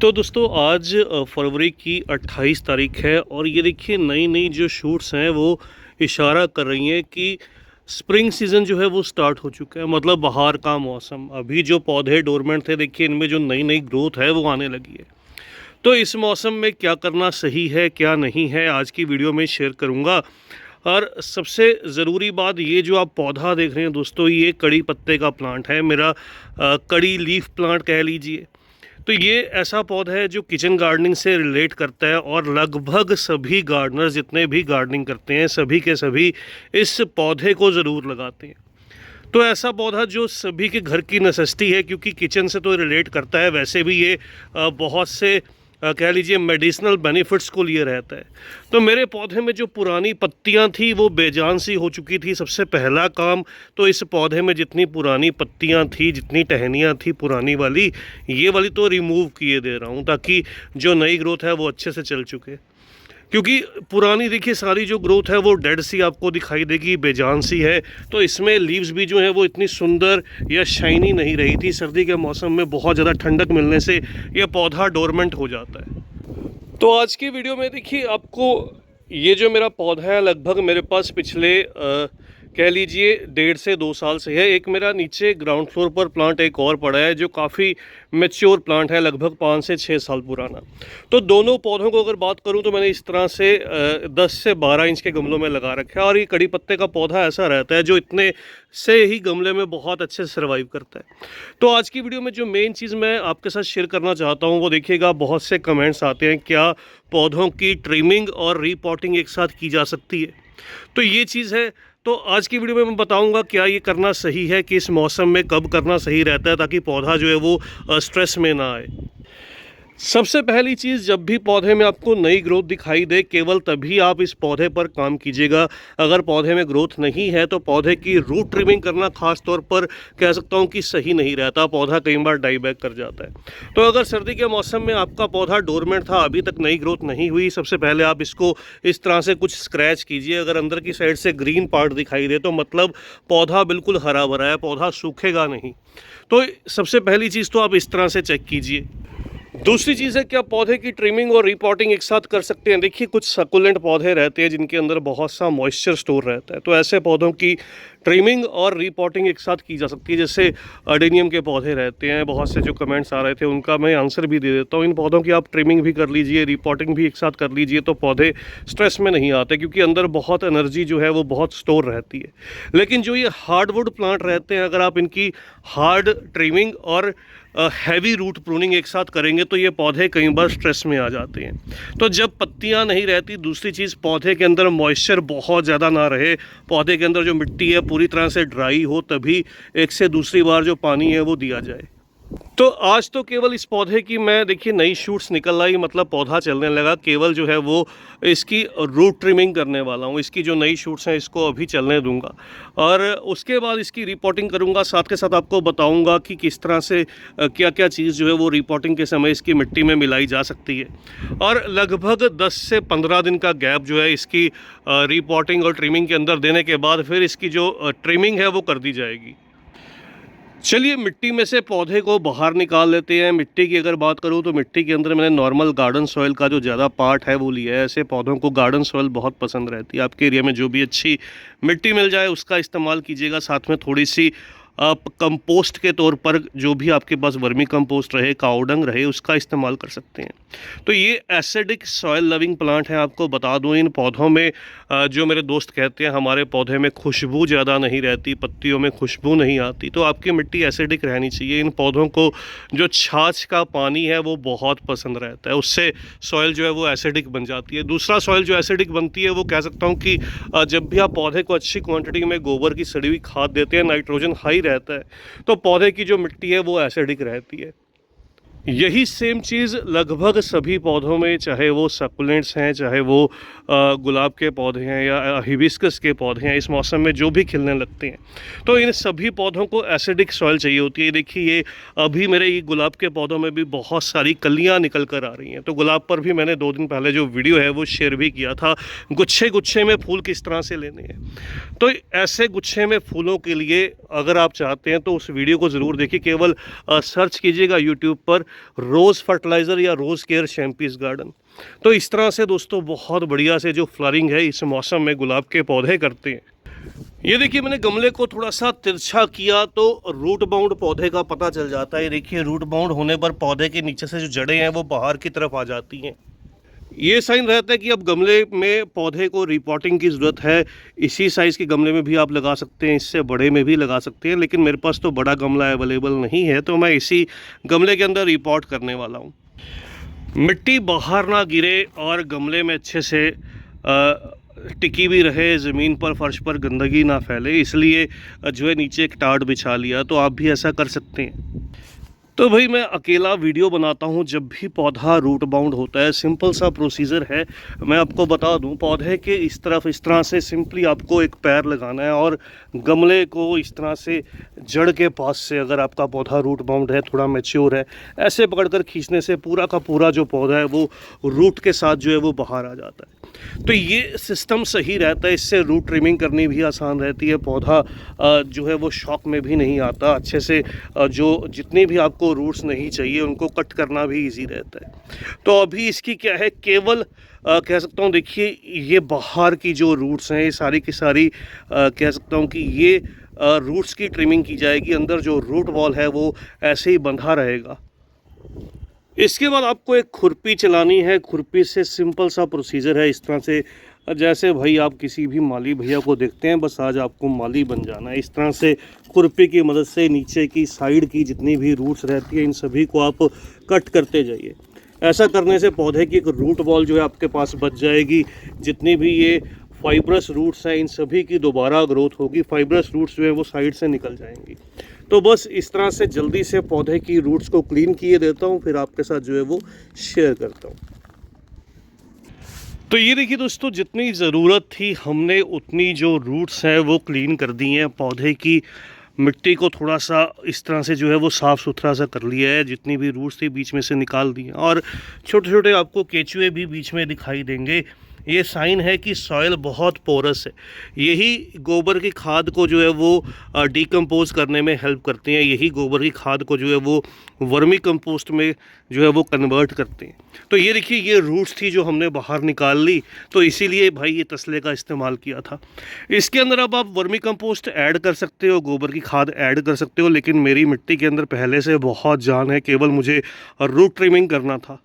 तो दोस्तों आज फरवरी की 28 तारीख है और ये देखिए नई नई जो शूट्स हैं वो इशारा कर रही हैं कि स्प्रिंग सीज़न जो है वो स्टार्ट हो चुका है। मतलब बाहर का मौसम, अभी जो पौधे डोरमेंट थे देखिए इनमें जो नई नई ग्रोथ है वो आने लगी है। तो इस मौसम में क्या करना सही है क्या नहीं है आज की वीडियो में शेयर करूँगा। और सबसे ज़रूरी बात, ये जो आप पौधा देख रहे हैं दोस्तों, ये कड़ी पत्ते का प्लांट है मेरा, कड़ी लीफ प्लांट कह लीजिए। तो ये ऐसा पौधा है जो किचन गार्डनिंग से रिलेट करता है और लगभग सभी गार्डनर जितने भी गार्डनिंग करते हैं सभी के सभी इस पौधे को ज़रूर लगाते हैं। तो ऐसा पौधा जो सभी के घर की नेसेसिटी है, क्योंकि किचन से तो रिलेट करता है, वैसे भी ये बहुत से कह लीजिए मेडिसिनल बेनिफिट्स को लिए रहता है। तो मेरे पौधे में जो पुरानी पत्तियां थी वो बेजान सी हो चुकी थी। सबसे पहला काम तो इस पौधे में जितनी पुरानी पत्तियां थी, जितनी टहनियां थी पुरानी वाली, ये वाली तो रिमूव किए दे रहा हूँ ताकि जो नई ग्रोथ है वो अच्छे से चल चुके। क्योंकि पुरानी देखिए सारी जो ग्रोथ है वो डेड सी आपको दिखाई देगी, बेजान सी है। तो इसमें लीव्स भी जो है वो इतनी सुंदर या शाइनी नहीं रही थी। सर्दी के मौसम में बहुत ज़्यादा ठंडक मिलने से यह पौधा डोरमेंट हो जाता है। तो आज की वीडियो में देखिए आपको ये जो मेरा पौधा है लगभग मेरे पास पिछले कह लीजिए 1.5 से 2 साल से है। एक मेरा नीचे ग्राउंड फ्लोर पर प्लांट एक और पड़ा है जो काफ़ी मैच्योर प्लांट है, लगभग 5 से 6 साल पुराना। तो दोनों पौधों को अगर बात करूं तो मैंने इस तरह से 10 से 12 इंच के गमलों में लगा रखा है। और ये कड़ी पत्ते का पौधा ऐसा रहता है जो इतने से ही गमले में बहुत अच्छे से सर्वाइव करता है। तो आज की वीडियो में जो मेन चीज़ मैं आपके साथ शेयर करना चाहता हूँ वो देखिएगा, बहुत से कमेंट्स आते हैं क्या पौधों की ट्रिमिंग और रीपॉटिंग एक साथ की जा सकती है। तो ये चीज़ है। तो आज की वीडियो में मैं बताऊंगा क्या ये करना सही है, कि इस मौसम में कब करना सही रहता है ताकि पौधा जो है वो स्ट्रेस में ना आए। सबसे पहली चीज़, जब भी पौधे में आपको नई ग्रोथ दिखाई दे केवल तभी आप इस पौधे पर काम कीजिएगा। अगर पौधे में ग्रोथ नहीं है तो पौधे की रूट ट्रिमिंग करना खास तौर पर कह सकता हूँ कि सही नहीं रहता। पौधा कई बार डाई बैक कर जाता है। तो अगर सर्दी के मौसम में आपका पौधा डोरमेंट था, अभी तक नई ग्रोथ नहीं हुई, सबसे पहले आप इसको इस तरह से कुछ स्क्रैच कीजिए। अगर अंदर की साइड से ग्रीन पार्ट दिखाई दे तो मतलब पौधा बिल्कुल हरा भरा है, पौधा सूखेगा नहीं। तो सबसे पहली चीज़ तो आप इस तरह से चेक कीजिए। दूसरी चीज़ है, क्या पौधे की ट्रिमिंग और रिपॉटिंग एक साथ कर सकते हैं। देखिए कुछ सकुलेंट पौधे रहते हैं जिनके अंदर बहुत सा मॉइस्चर स्टोर रहता है, तो ऐसे पौधों की ट्रिमिंग और रिपॉटिंग एक साथ की जा सकती है। जैसे अडेनियम के पौधे रहते हैं, बहुत से जो कमेंट्स आ रहे थे उनका मैं आंसर भी दे देता हूँ। इन पौधों की आप ट्रिमिंग भी कर लीजिए, रिपॉटिंग भी एक साथ कर लीजिए, तो पौधे स्ट्रेस में नहीं आते क्योंकि अंदर बहुत एनर्जी जो है वो बहुत स्टोर रहती है। लेकिन जो ये हार्डवुड प्लांट रहते हैं, अगर आप इनकी हार्ड ट्रिमिंग और हैवी रूट प्रूनिंग एक साथ करेंगे तो ये पौधे कई बार स्ट्रेस में आ जाते हैं। तो जब पत्तियां नहीं रहती, दूसरी चीज़ पौधे के अंदर मॉइस्चर बहुत ज़्यादा ना रहे, पौधे के अंदर जो मिट्टी है पूरी तरह से ड्राई हो, तभी एक से दूसरी बार जो पानी है वो दिया जाए। तो आज तो केवल इस पौधे की मैं देखिए नई शूट्स निकल आई, मतलब पौधा चलने लगा, केवल जो है वो इसकी रूट ट्रिमिंग करने वाला हूँ। इसकी जो नई शूट्स हैं इसको अभी चलने दूंगा और उसके बाद इसकी रिपोर्टिंग करूंगा। साथ के साथ आपको बताऊंगा कि किस तरह से क्या क्या चीज़ जो है वो रिपोर्टिंग के समय इसकी मिट्टी में मिलाई जा सकती है। और लगभग 10 से 15 दिन का गैप जो है इसकी रिपोर्टिंग और ट्रिमिंग के अंदर देने के बाद फिर इसकी जो ट्रिमिंग है वो कर दी जाएगी। चलिए मिट्टी में से पौधे को बाहर निकाल लेते हैं। मिट्टी की अगर बात करूं तो मिट्टी के अंदर मैंने नॉर्मल गार्डन सॉइल का जो ज़्यादा पार्ट है वो लिया है। ऐसे पौधों को गार्डन सॉइल बहुत पसंद रहती है। आपके एरिया में जो भी अच्छी मिट्टी मिल जाए उसका इस्तेमाल कीजिएगा। साथ में थोड़ी सी आप कंपोस्ट के तौर पर जो भी आपके पास वर्मी कंपोस्ट रहे, काउडंग रहे, उसका इस्तेमाल कर सकते हैं। तो ये एसिडिक सॉइल लविंग प्लांट है। आपको बता दूं इन पौधों में जो मेरे दोस्त कहते हैं हमारे पौधे में खुशबू ज़्यादा नहीं रहती, पत्तियों में खुशबू नहीं आती, तो आपकी मिट्टी एसिडिक रहनी चाहिए। इन पौधों को जो छाछ का पानी है वो बहुत पसंद रहता है, उससे सॉइल जो है वो एसिडिक बन जाती है। दूसरा सॉइल जो एसिडिक बनती है वो कह सकता हूँ कि जब भी आप पौधे को अच्छी क्वांटिटी में गोबर की सड़ी हुई खाद देते हैं, नाइट्रोजन हाई रहता है, तो पौधे की जो मिट्टी है वो एसिडिक रहती है। यही सेम चीज़ लगभग सभी पौधों में, चाहे वो सकुलेंट्स हैं, चाहे वो गुलाब के पौधे हैं या हिबिस्कस के पौधे हैं, इस मौसम में जो भी खिलने लगते हैं, तो इन सभी पौधों को एसिडिक सॉइल चाहिए होती है। देखिए ये अभी मेरे ये गुलाब के पौधों में भी बहुत सारी कलियां निकल कर आ रही हैं। तो गुलाब पर भी मैंने 2 दिन पहले जो वीडियो है वो शेयर भी किया था, गुच्छे गुच्छे में फूल किस तरह से लेने हैं। तो ऐसे गुच्छे में फूलों के लिए अगर आप चाहते हैं तो उस वीडियो को ज़रूर देखिए। केवल सर्च कीजिएगा यूट्यूब पर रोज़ फर्टिलाइज़र या रोज़ केयर शैम्पीस गार्डन। तो इस तरह से दोस्तों बहुत बढ़िया से जो फ्लरिंग है इस मौसम में गुलाब के पौधे करते हैं। ये देखिए मैंने गमले को थोड़ा सा तिरछा किया तो रूट बाउंड पौधे का पता चल जाता है। देखिए रूट बाउंड होने पर पौधे के नीचे से जो जड़ें हैं वो बाहर की तरफ आ जाती हैं। ये साइन रहता है कि अब गमले में पौधे को रिपोर्टिंग की ज़रूरत है। इसी साइज़ के गमले में भी आप लगा सकते हैं, इससे बड़े में भी लगा सकते हैं, लेकिन मेरे पास तो बड़ा गमला अवेलेबल नहीं है तो मैं इसी गमले के अंदर रिपोर्ट करने वाला हूँ। मिट्टी बाहर ना गिरे और गमले में अच्छे से टिकी भी रहे, ज़मीन पर फर्श पर गंदगी ना फैले, इसलिए जो है नीचे एक टाट बिछा लिया। तो आप भी ऐसा कर सकते हैं। तो भाई मैं अकेला वीडियो बनाता हूँ जब भी पौधा रूट बाउंड होता है। सिंपल सा प्रोसीजर है, मैं आपको बता दूँ। पौधे के इस तरह से सिंपली आपको एक पैर लगाना है और गमले को इस तरह से जड़ के पास से, अगर आपका पौधा रूट बाउंड है, थोड़ा मैच्योर है, ऐसे पकड़कर खींचने से पूरा का पूरा जो पौधा है वो रूट के साथ जो है वो बाहर आ जाता है। तो ये सिस्टम सही रहता है, इससे रूट ट्रिमिंग करनी भी आसान रहती है। पौधा जो है वो शॉक में भी नहीं आता, अच्छे से जो जितनी भी आपको रूट्स नहीं चाहिए उनको कट करना भी इजी रहता है। तो अभी इसकी क्या है, केवल कह सकता हूँ, देखिए ये बाहर की जो रूट्स हैं ये सारी की सारी कह सकता हूँ कि ये रूट्स की ट्रिमिंग की जाएगी। अंदर जो रूट बॉल है वो ऐसे ही बंधा रहेगा। इसके बाद आपको एक खुरपी चलानी है। खुरपी से सिंपल सा प्रोसीजर है, इस तरह से जैसे भाई आप किसी भी माली भैया को देखते हैं, बस आज आपको माली बन जाना है। इस तरह से खुरपी की मदद से नीचे की साइड की जितनी भी रूट्स रहती है इन सभी को आप कट करते जाइए। ऐसा करने से पौधे की एक रूट बॉल जो है आपके पास बच जाएगी। जितनी भी ये फाइब्रस रूट्स हैं इन सभी की दोबारा ग्रोथ होगी। फाइब्रस रूट्स जो है वो साइड से निकल जाएंगी। तो बस इस तरह से जल्दी से पौधे की रूट्स को क्लीन किए देता हूँ, फिर आपके साथ जो है वो शेयर करता हूँ। तो ये देखिए दोस्तों, जितनी ज़रूरत थी हमने उतनी जो रूट्स हैं वो क्लीन कर दी हैं। पौधे की मिट्टी को थोड़ा सा इस तरह से जो है वो साफ़ सुथरा सा कर लिया है। जितनी भी रूट्स थी बीच में से निकाल दी हैं और छोटे छोटे आपको केचुए भी बीच में दिखाई देंगे। ये साइन है कि सॉइल बहुत पोरस है। यही गोबर की खाद को जो है वो डिकम्पोज करने में हेल्प करते हैं। यही गोबर की खाद को जो है वो वर्मी कंपोस्ट में जो है वो कन्वर्ट करते हैं। तो ये देखिए ये रूट्स थी जो हमने बाहर निकाल ली, तो इसीलिए भाई ये तसले का इस्तेमाल किया था। इसके अंदर अब आप वर्मी कंपोस्ट ऐड कर सकते हो, गोबर की खाद ऐड कर सकते हो, लेकिन मेरी मिट्टी के अंदर पहले से बहुत जान है, केवल मुझे रूट ट्रिमिंग करना था।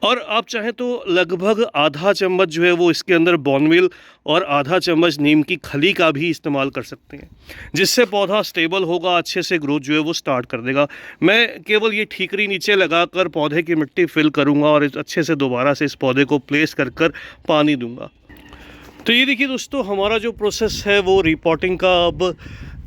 और आप चाहें तो लगभग आधा चम्मच जो है वो इसके अंदर बोनमील और आधा चम्मच नीम की खली का भी इस्तेमाल कर सकते हैं, जिससे पौधा स्टेबल होगा, अच्छे से ग्रोथ जो है वो स्टार्ट कर देगा। मैं केवल ये ठीकरी नीचे लगाकर पौधे की मिट्टी फिल करूंगा और अच्छे से दोबारा से इस पौधे को प्लेस कर पानी दूंगा। तो ये देखिए दोस्तों, हमारा जो प्रोसेस है वो रिपोर्टिंग का अब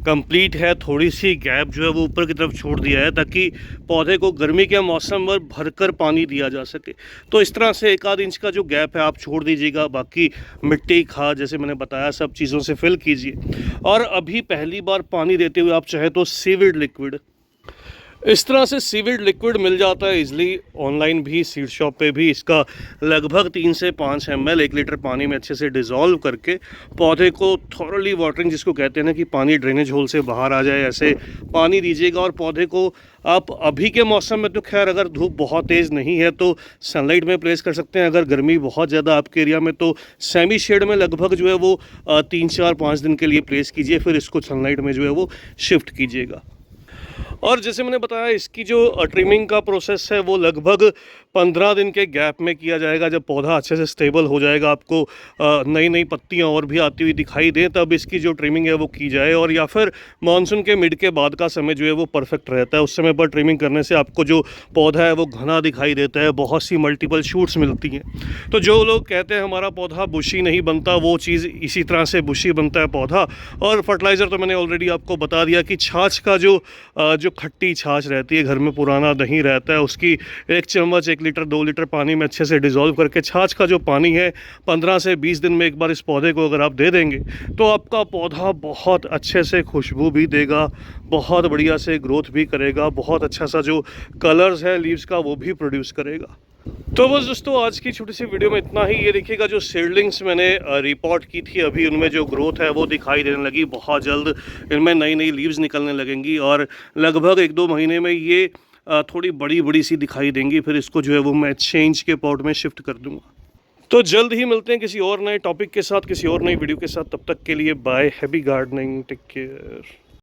कंप्लीट है। थोड़ी सी गैप जो है वो ऊपर की तरफ छोड़ दिया है ताकि पौधे को गर्मी के मौसम में भरकर पानी दिया जा सके। तो इस तरह से 1 आध इंच का जो गैप है आप छोड़ दीजिएगा। बाकी मिट्टी, खाद, जैसे मैंने बताया, सब चीज़ों से फिल कीजिए। और अभी पहली बार पानी देते हुए आप चाहे तो सीविड लिक्विड, इस तरह से सीविड लिक्विड मिल जाता है इजली ऑनलाइन भी, सीड शॉप पे भी। इसका लगभग 3 से 5 ml 1 लीटर पानी में अच्छे से डिज़ोल्व करके पौधे को थॉरली वाटरिंग, जिसको कहते हैं ना कि पानी ड्रेनेज होल से बाहर आ जाए, ऐसे पानी दीजिएगा। और पौधे को आप अभी के मौसम में तो खैर अगर धूप बहुत तेज़ नहीं है तो सनलाइट में प्लेस कर सकते हैं। अगर गर्मी बहुत ज़्यादा आपके एरिया में तो सेमी शेड में लगभग जो है वो 3, 4, 5 दिन के लिए प्लेस कीजिए, फिर इसको सनलाइट में जो है वो शिफ्ट कीजिएगा। और जैसे मैंने बताया, इसकी जो ट्रिमिंग का प्रोसेस है वो लगभग 15 दिन के गैप में किया जाएगा। जब पौधा अच्छे से स्टेबल हो जाएगा, आपको नई नई पत्तियां और भी आती हुई दिखाई दें, तब इसकी जो ट्रिमिंग है वो की जाए। और या फिर मानसून के मिड के बाद का समय जो है वो परफेक्ट रहता है। उस समय पर ट्रिमिंग करने से आपको जो पौधा है वो घना दिखाई देता है, बहुत सी मल्टीपल शूट्स मिलती हैं। तो जो लोग कहते हैं हमारा पौधा बुशी नहीं बनता, वो चीज़ इसी तरह से बुशी बनता है पौधा। और फर्टिलाइज़र तो मैंने ऑलरेडी आपको बता दिया कि छाछ का जो खट्टी छाछ रहती है, घर में पुराना दही रहता है, उसकी 1 चम्मच 1 लीटर 2 लीटर पानी में अच्छे से डिज़ोल्व करके, छाछ का जो पानी है 15 से 20 दिन में एक बार इस पौधे को अगर आप दे देंगे तो आपका पौधा बहुत अच्छे से खुशबू भी देगा, बहुत बढ़िया से ग्रोथ भी करेगा, बहुत अच्छा सा जो कलर्स है लीव्स का वो भी प्रोड्यूस करेगा। तो बस दोस्तों, आज की छोटी सी वीडियो में इतना ही। ये देखिएगा जो सीडलिंग्स मैंने रिपोर्ट की थी, अभी उनमें जो ग्रोथ है वो दिखाई देने लगी। बहुत जल्द इनमें नई नई लीव्स निकलने लगेंगी और लगभग 1-2 महीने में ये थोड़ी बड़ी बड़ी सी दिखाई देंगी, फिर इसको जो है वो मैं चेंज के पॉट में शिफ्ट कर दूँगा। तो जल्द ही मिलते हैं किसी और नए टॉपिक के साथ, किसी और नई वीडियो के साथ। तब तक के लिए bye, happy gardening, take care.